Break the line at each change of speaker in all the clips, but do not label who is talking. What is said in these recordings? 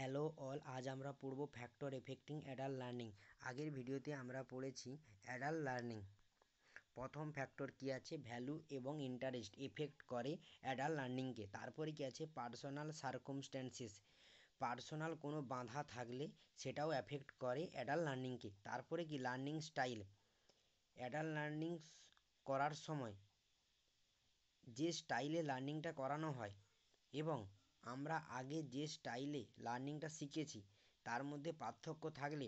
Hello all, আজ আমরা পড়ব ফ্যাক্টর এফেক্টিং অ্যাডাল্ট লার্নিং। আগের ভিডিওতে আমরা পড়েছি অ্যাডাল্ট লার্নিং। প্রথম ফ্যাক্টর কি আছে, ভ্যালু এবং ইন্টারেস্ট এফেক্ট করে অ্যাডাল্ট লার্নিংকে। তারপরে কি আছে, পার্সোনাল সার্কামস্ট্যান্সেস, পার্সোনাল কোনো বাধা থাকলে সেটাও এফেক্ট করে অ্যাডাল্ট লার্নিংকে। তারপরে কি লার্নিং স্টাইল, অ্যাডাল্ট লার্নিং করার সময় যে স্টাইলে লার্নিংটা করানো হয় এবং আমরা আগে যে স্টাইলে লার্নিংটা শিখেছি তার মধ্যে পার্থক্য থাকলে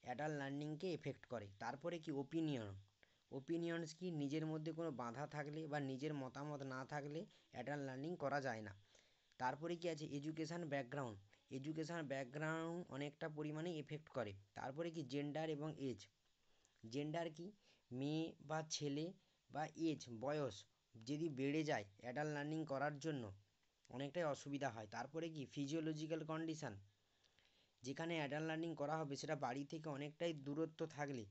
অ্যাডাল্ট লার্নিংকে এফেক্ট করে। তারপরে কি ওপিনিয়নস কি, নিজের মধ্যে কোনো বাধা থাকলে বা নিজের মতামত না থাকলে অ্যাডাল্ট লার্নিং করা যায় না। তারপরে কি আছে, এডুকেশান ব্যাকগ্রাউন্ড অনেকটা পরিমাণে এফেক্ট করে। তারপরে কি জেন্ডার এবং এজ, জেন্ডার কি, মেয়ে বা ছেলে বা এজ বয়স যদি বেড়ে যায় অ্যাডাল্ট লার্নিং করার জন্য অনেকটাই অসুবিধা হয়। তারপরে কি ফিজিওলজিক্যাল কন্ডিশান, যেখানে অ্যাডাল্ট লার্নিং করা হবে সেটা বাড়ি থেকে অনেকটাই দূরত্ব থাকলে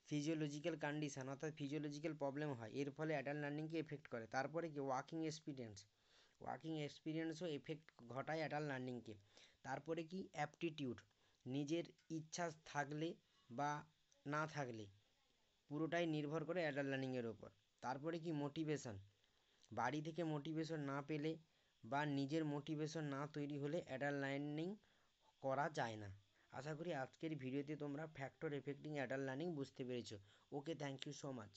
ফিজিওলজিক্যাল কন্ডিশান অর্থাৎ ফিজিওলজিক্যাল প্রবলেম হয়, এর ফলে অ্যাডাল্ট লার্নিংকে এফেক্ট করে। তারপরে কি ওয়ার্কিং এক্সপিরিয়েন্সও এফেক্ট ঘটায় অ্যাডাল্ট লার্নিংকে। তারপরে কি অ্যাপটিটিউড, নিজের ইচ্ছা থাকলে বা না থাকলে পুরোটাই নির্ভর করে অ্যাডাল্ট লার্নিংয়ের ওপর। তারপরে কি মোটিভেশন, বাড়ি থেকে মোটিভেশন না পেলে বা নিজের মোটিভেশন না তৈরি হলে অ্যাডাল্ট লার্নিং করা যায় না। আশা করি আজকের ভিডিওতে তোমরা ফ্যাক্টর এফেক্টিং অ্যাডাল্ট লার্নিং বুঝতে পেরেছো। ওকে, থ্যাংক ইউ সো মাচ।